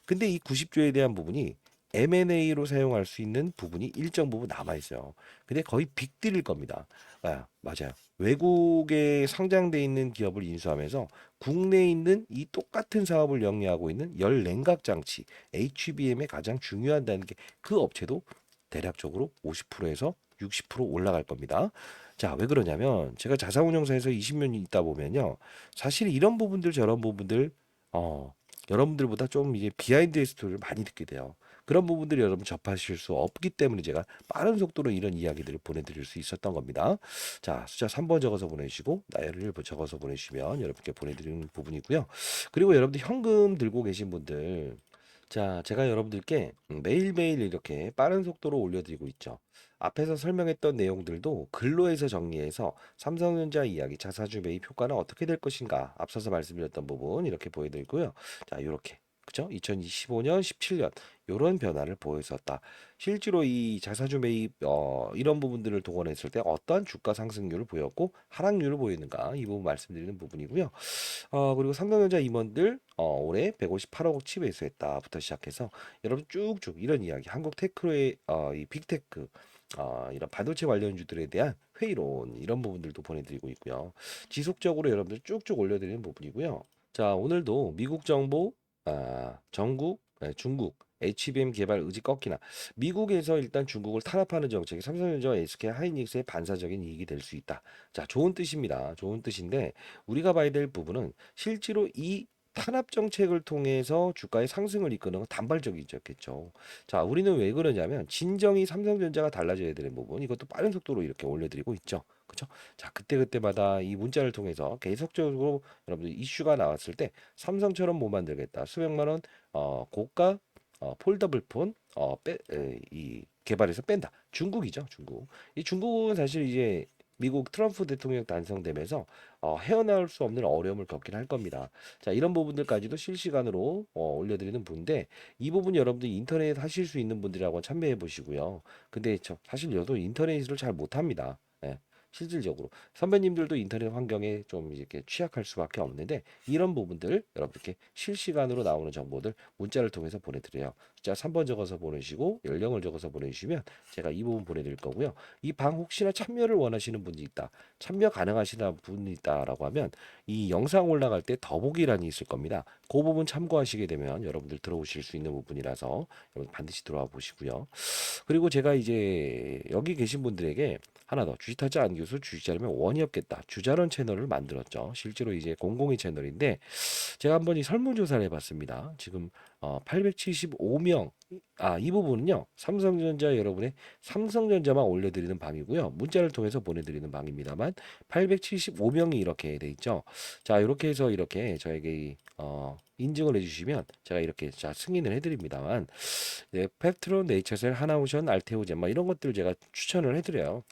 근데 이 90조에 대한 부분이 M&A로 사용할 수 있는 부분이 일정 부분 남아 있어요. 근데 거의 빅딜일 겁니다. 아, 맞아요. 외국에 상장돼 있는 기업을 인수하면서 국내에 있는 이 똑같은 사업을 영위하고 있는 열 냉각 장치 HBM에 가장 중요하다는 게 그 업체도 대략적으로 50%에서 60% 올라갈 겁니다. 자, 왜 그러냐면 제가 자산운용사에서 20년 있다 보면요. 사실 이런 부분들 저런 부분들 어 여러분들보다 좀 이제 비하인드 스토리를 많이 듣게 돼요. 그런 부분들이 여러분 접하실 수 없기 때문에 제가 빠른 속도로 이런 이야기들을 보내드릴 수 있었던 겁니다. 자, 숫자 3번 적어서 보내주시고 나열을 적어서 보내주시면 여러분께 보내드리는 부분이고요. 그리고 여러분들 현금 들고 계신 분들 자, 제가 여러분들께 매일매일 이렇게 빠른 속도로 올려드리고 있죠. 앞에서 설명했던 내용들도 글로 해서 정리해서 삼성전자 이야기, 자사주 매입 효과는 어떻게 될 것인가 앞서서 말씀드렸던 부분 이렇게 보여드리고요. 자, 이렇게 그죠? 2025년, 17년 이런 변화를 보였었다. 실제로 이 자사주 매입 이런 부분들을 동원했을 때 어떠한 주가 상승률을 보였고 하락률을 보이는가 이 부분 말씀드리는 부분이고요. 그리고 삼성전자 임원들 올해 158억 치 매수했다부터 시작해서 여러분 쭉쭉 이런 이야기 한국 테크의 이 빅테크 이런 반도체 관련주들에 대한 회의론 이런 부분들도 보내드리고 있고요. 지속적으로 여러분들 쭉쭉 올려드리는 부분이고요. 자, 오늘도 미국 정부, 정국, 중국 HBM 개발 의지 꺾이나 미국에서 일단 중국을 탄압하는 정책이 삼성전자와 SK 하이닉스의 반사적인 이익이 될 수 있다. 자, 좋은 뜻입니다. 좋은 뜻인데 우리가 봐야 될 부분은 실제로 이 탄압 정책을 통해서 주가의 상승을 이끄는 건 단발적이겠죠. 자, 우리는 왜 그러냐면 진정이 삼성전자가 달라져야 되는 부분 이것도 빠른 속도로 이렇게 올려드리고 있죠. 그렇죠? 자, 그때그때마다 이 문자를 통해서 계속적으로 여러분들 이슈가 나왔을 때 삼성처럼 못 만들겠다. 수백만 원 고가 폴더블 폰 이 개발해서 뺀다. 중국이죠, 중국. 이 중국은 사실 이제 미국 트럼프 대통령 당선되면서 헤어나올 수 없는 어려움을 겪긴 할 겁니다. 자, 이런 부분들까지도 실시간으로 올려드리는 분인데 이 부분 여러분들 인터넷 하실 수 있는 분들하고 참여해 보시고요. 근데 사실 저도 인터넷을 잘 못합니다. 예, 실질적으로 선배님들도 인터넷 환경에 좀 이렇게 취약할 수밖에 없는데 이런 부분들 여러분께 실시간으로 나오는 정보들 문자를 통해서 보내드려요. 숫자 3번 적어서 보내시고 연령을 적어서 보내주시면 제가 이 부분 보내드릴 거고요. 이 방 혹시나 참여를 원하시는 분이 있다, 참여 가능하시는 분이 있다라고 하면 이 영상 올라갈 때 더보기란이 있을 겁니다. 그 부분 참고하시게 되면 여러분들 들어오실 수 있는 부분이라서 여러분 반드시 들어와 보시고요. 그리고 제가 이제 여기 계신 분들에게 하나 더 주식타짜 안교수 주식자라면 원이 없겠다 주자론 채널을 만들었죠. 실제로 이제 공공의 채널인데 제가 한번 이 설문조사를 해봤습니다. 지금 875명 이 부분은요 삼성전자 여러분의 삼성전자만 올려드리는 방이고요. 문자를 통해서 보내드리는 방입니다만 875명이 이렇게 돼 있죠. 자, 이렇게 해서 이렇게 저에게 인증을 해주시면 제가 이렇게 자 승인을 해드립니다만 펩트론, 네이처셀, 하나오션, 알테오젠 막 이런 것들 제가 추천을 해드려요.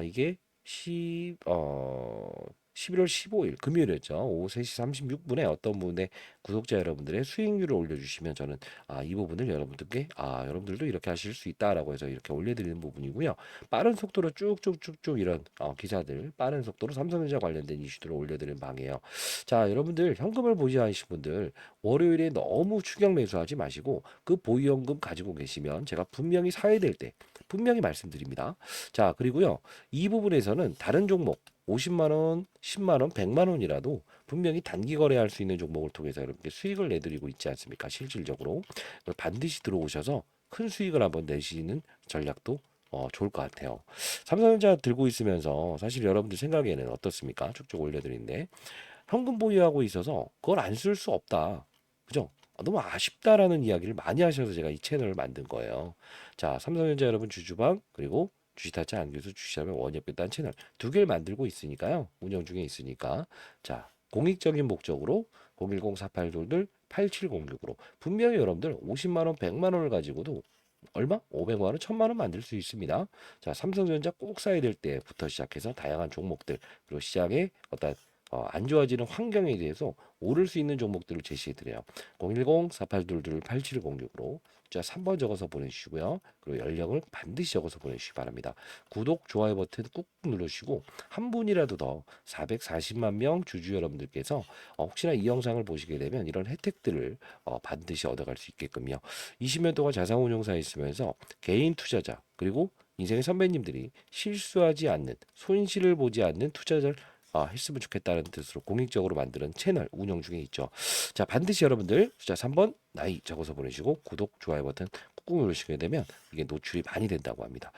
이게 11월 15일 금요일이었죠. 오후 3시 36분에 어떤 분의 구독자 여러분들의 수익률을 올려주시면 저는 이 부분을 여러분들께 여러분들도 이렇게 하실 수 있다라고 해서 이렇게 올려드리는 부분이고요. 빠른 속도로 쭉쭉쭉쭉 이런 기사들 빠른 속도로 삼성전자 관련된 이슈들을 올려드리는 방이에요. 자, 여러분들 현금을 보유하신 분들 월요일에 너무 추격 매수하지 마시고 그 보유연금 가지고 계시면 제가 분명히 사야 될 때 분명히 말씀드립니다. 자, 그리고요. 이 부분에서는 다른 종목 50만 원, 10만 원, 100만 원이라도 분명히 단기 거래할 수 있는 종목을 통해서 이렇게 수익을 내드리고 있지 않습니까? 실질적으로 반드시 들어오셔서 큰 수익을 한번 내시는 전략도 좋을 것 같아요. 삼성전자 들고 있으면서 사실 여러분들 생각에는 어떻습니까? 쭉쭉 올려드리는데 현금 보유하고 있어서 그걸 안 쓸 수 없다. 그죠? 너무 아쉽다라는 이야기를 많이 하셔서 제가 이 채널을 만든 거예요. 자, 삼성전자 여러분 주주방 그리고 주식타짜 안교수 주식하면 원협겠다는 채널 두 개를 만들고 있으니까요. 운영 중에 있으니까. 자, 공익적인 목적으로 010-4822-8706으로 분명히 여러분들 50만 원, 100만 원을 가지고도 얼마? 500만 원, 1000만 원 만들 수 있습니다. 자, 삼성전자 꼭 사야 될 때부터 시작해서 다양한 종목들 그리고 시장의 어떤 안 좋아지는 환경에 대해서 오를 수 있는 종목들을 제시해 드려요. 010-4822-8706으로 자 3번 적어서 보내주시고요. 그리고 연령을 반드시 적어서 보내주시기 바랍니다. 구독, 좋아요 버튼 꾹 누르시고 한 분이라도 더 440만 명 주주 여러분들께서 혹시나 이 영상을 보시게 되면 이런 혜택들을 반드시 얻어갈 수 있게끔요. 20년 동안 자산운용사에 있으면서 개인 투자자 그리고 인생의 선배님들이 실수하지 않는 손실을 보지 않는 투자자를 했으면 좋겠다는 뜻으로 공익적으로 만드는 채널 운영 중에 있죠. 자, 반드시 여러분들 숫자 3번 나이 적어서 보내시고 구독, 좋아요 버튼 꾹 누르시게 되면 이게 노출이 많이 된다고 합니다.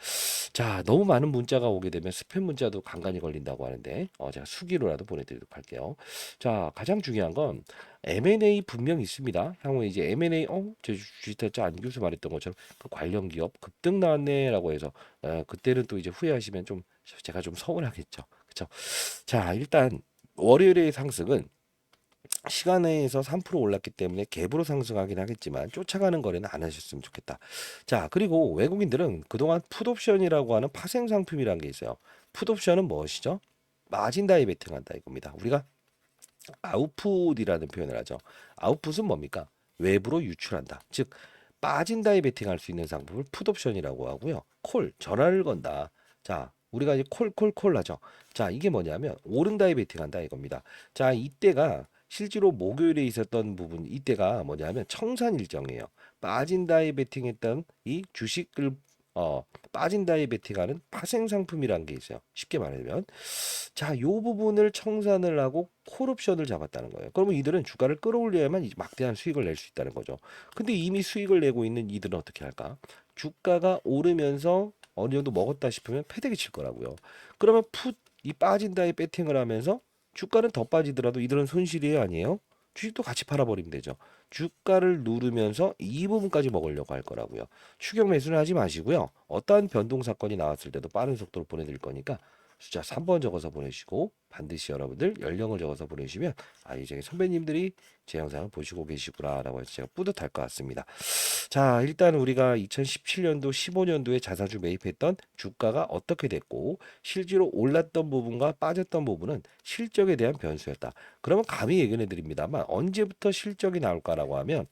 자, 너무 많은 문자가 오게 되면 스팸 문자도 간간히 걸린다고 하는데 제가 수기로라도 보내드리도록 할게요. 자, 가장 중요한 건 M&A 분명 있습니다. 향후에 이제 M&A 제 주식타짜 안 교수 말했던 것처럼 그 관련 기업 급등 나왔네라고 해서 그때는 또 이제 후회하시면 좀 제가 좀 서운하겠죠. 그렇죠? 자, 일단 월요일의 상승은 시간에서 3% 올랐기 때문에 갭으로 상승하긴 하겠지만 쫓아가는 거래는 안 하셨으면 좋겠다. 자, 그리고 외국인들은 그동안 풋옵션이라고 하는 파생 상품이라는 게 있어요. 풋옵션은 무엇이죠? 마진 다이 베팅한다 이겁니다. 우리가 아웃풋이라는 표현을 하죠. 아웃풋은 뭡니까? 외부로 유출한다. 즉 빠진 다이 베팅할 수 있는 상품을 풋옵션이라고 하고요. 콜 전화를 건다. 자, 우리가 이제 콜 하죠. 자, 이게 뭐냐면 오른 다이 베팅한다 이겁니다. 자, 이때가 실제로 목요일에 있었던 부분 이때가 뭐냐면 청산 일정이에요. 빠진 다이 베팅했던 이 주식을 빠진다에 베팅하는 파생 상품이라는 게 있어요. 쉽게 말하면 자, 요 부분을 청산을 하고 콜옵션을 잡았다는 거예요. 그러면 이들은 주가를 끌어올려야만 이제 막대한 수익을 낼 수 있다는 거죠. 근데 이미 수익을 내고 있는 이들은 어떻게 할까? 주가가 오르면서 어느 정도 먹었다 싶으면 패대기 칠 거라고요. 그러면 이 빠진다에 베팅을 하면서 주가는 더 빠지더라도 이들은 손실이에요, 아니에요? 주식도 같이 팔아버리면 되죠. 주가를 누르면서 이 부분까지 먹으려고 할 거라고요. 추격 매수는 하지 마시고요. 어떠한 변동 사건이 나왔을 때도 빠른 속도로 보내드릴 거니까 숫자 3번 적어서 보내시고 반드시 여러분들 연령을 적어서 보내시면 이제 선배님들이 제 영상을 보시고 계시구나라고 해서 제가 뿌듯할 것 같습니다. 자, 일단 우리가 2017년도, 15년도에 자사주 매입했던 주가가 어떻게 됐고 실제로 올랐던 부분과 빠졌던 부분은 실적에 대한 변수였다. 그러면 감히 예견해 드립니다만 언제부터 실적이 나올까라고 하면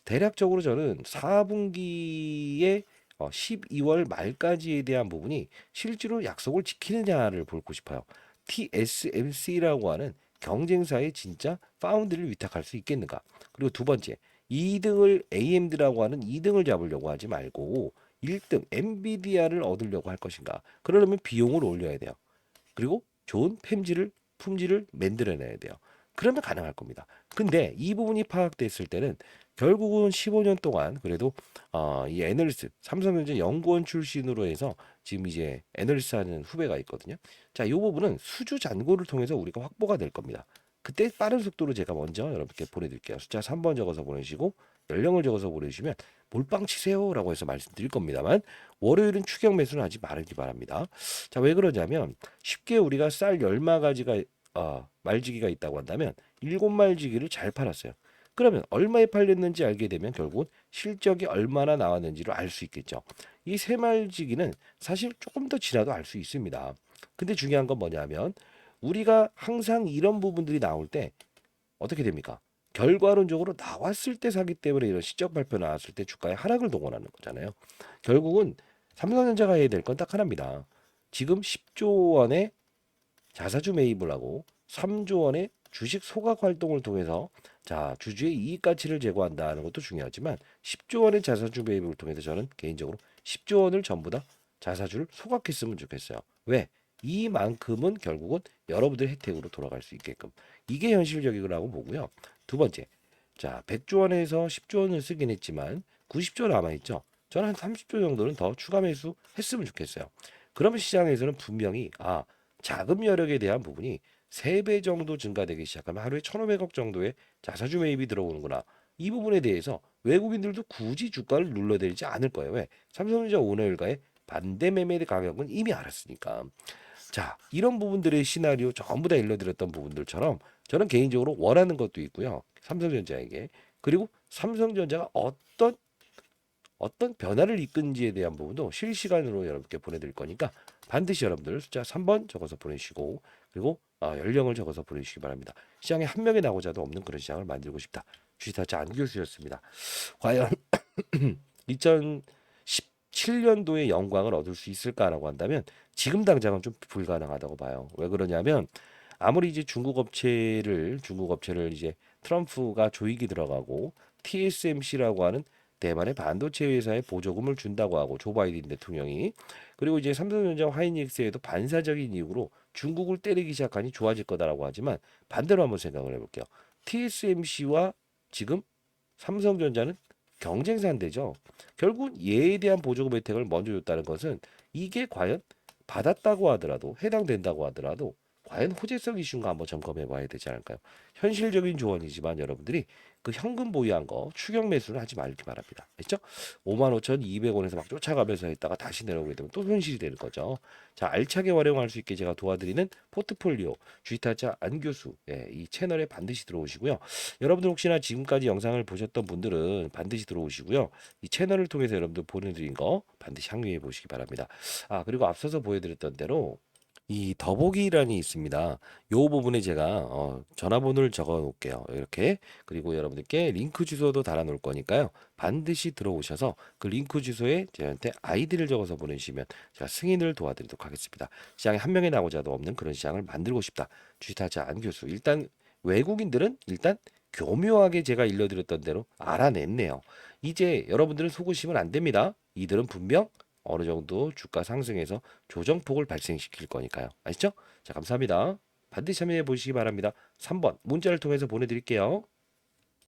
대략적으로 저는 4분기에 12월 말까지에 대한 부분이 실제로 약속을 지키느냐를 보고 싶어요. TSMC라고 하는 경쟁사의 진짜 파운드를 위탁할 수 있겠는가? 그리고 두 번째, 2등을 AMD라고 하는 2등을 잡으려고 하지 말고 1등 엔비디아를 얻으려고 할 것인가? 그러려면 비용을 올려야 돼요. 그리고 좋은 품질을 만들어내야 돼요. 그러면 가능할 겁니다. 근데 이 부분이 파악됐을 때는 결국은 15년 동안 그래도 이 애널리스트 삼성전자 연구원 출신으로 해서 지금 이제 애널리스트 하는 후배가 있거든요. 자, 이 부분은 수주 잔고를 통해서 우리가 확보가 될 겁니다. 그때 빠른 속도로 제가 먼저 여러분께 보내드릴게요. 숫자 3번 적어서 보내시고 연령을 적어서 보내주시면 몰빵 치세요라고 해서 말씀드릴 겁니다만 월요일은 추격 매수는 하지 말기 바랍니다. 자, 왜 그러냐면 쉽게 우리가 쌀 10마가지가 말지기가 있다고 한다면 7말지기를 잘 팔았어요. 그러면 얼마에 팔렸는지 알게 되면 결국은 실적이 얼마나 나왔는지를 알 수 있겠죠. 이 세말지기는 사실 조금 더 지나도 알 수 있습니다. 근데 중요한 건 뭐냐면 우리가 항상 이런 부분들이 나올 때 어떻게 됩니까? 결과론적으로 나왔을 때 사기 때문에 이런 실적 발표 나왔을 때 주가의 하락을 동원하는 거잖아요. 결국은 삼성전자가 해야 될 건 딱 하나입니다. 지금 10조 원의 자사주 매입을 하고 3조 원의 주식 소각 활동을 통해서 자, 주주의 이익 가치를 제고한다는 것도 중요하지만 10조 원의 자사주 매입을 통해서 저는 개인적으로 10조 원을 전부 다 자사주를 소각했으면 좋겠어요. 왜? 이만큼은 결국은 여러분들 혜택으로 돌아갈 수 있게끔 이게 현실적이라고 보고요. 두 번째, 자, 100조 원에서 10조 원을 쓰긴 했지만 90조 남아있죠. 저는 한 30조 정도는 더 추가 매수 했으면 좋겠어요. 그러면 시장에서는 분명히 자금 여력에 대한 부분이 3배 정도 증가되기 시작하면 하루에 1,500억 정도의 자사주 매입이 들어오는구나. 이 부분에 대해서 외국인들도 굳이 주가를 눌러내리지 않을 거예요. 왜? 삼성전자 오너일가의 반대 매매 가격은 이미 알았으니까. 자, 이런 부분들의 시나리오 전부 다 일러드렸던 부분들처럼 저는 개인적으로 원하는 것도 있고요. 삼성전자에게. 그리고 삼성전자가 어떤 변화를 이끈지에 대한 부분도 실시간으로 여러분께 보내드릴 거니까 반드시 여러분들 숫자 3번 적어서 보내시고 그리고 연령을 적어서 보내주시기 바랍니다. 시장에 한 명의 나고자도 없는 그런 시장을 만들고 싶다. 주식타짜 안교수였습니다. 과연 2017년도의 영광을 얻을 수 있을까라고 한다면 지금 당장은 좀 불가능하다고 봐요. 왜 그러냐면 아무리 이제 중국 업체를 이제 트럼프가 조익이 들어가고 TSMC라고 하는 대만의 반도체 회사에 보조금을 준다고 하고 조 바이든 대통령이 그리고 이제 삼성전자 하이닉스에도 반사적인 이유로 중국을 때리기 시작하니 좋아질 거다라고 하지만 반대로 한번 생각을 해볼게요. TSMC와 지금 삼성전자는 경쟁사인데죠. 결국 얘에 대한 보조금 혜택을 먼저 줬다는 것은 이게 과연 받았다고 하더라도 해당된다고 하더라도 과연 호재성 이슈인가 한번 점검해 봐야 되지 않을까요? 현실적인 조언이지만 여러분들이 그 현금 보유한 거 추격 매수를 하지 말기 바랍니다. 됐죠? 55,200원에서 막 쫓아가면서 했다가 다시 내려오게 되면 또 손실이 되는 거죠. 자, 알차게 활용할 수 있게 제가 도와드리는 포트폴리오 주식타짜 안교수 이 채널에 반드시 들어오시고요. 여러분들 혹시나 지금까지 영상을 보셨던 분들은 반드시 들어오시고요. 이 채널을 통해서 여러분들 보내드린 거 반드시 항의해 보시기 바랍니다. 그리고 앞서서 보여드렸던 대로 이 더보기란이 있습니다. 요 부분에 제가 전화번호를 적어 놓을게요. 이렇게. 그리고 여러분들께 링크 주소도 달아 놓을 거니까요. 반드시 들어오셔서 그 링크 주소에 저한테 아이디를 적어서 보내주시면 제가 승인을 도와드리도록 하겠습니다. 시장에 한 명의 나고자도 없는 그런 시장을 만들고 싶다. 주식타짜 안교수. 일단 외국인들은 일단 교묘하게 제가 일러드렸던 대로 알아냈네요. 이제 여러분들은 속으시면 안 됩니다. 이들은 분명 어느 정도 주가 상승에서 조정폭을 발생시킬 거니까요. 아시죠? 자, 감사합니다. 반드시 참여해 보시기 바랍니다. 3번 문자를 통해서 보내드릴게요.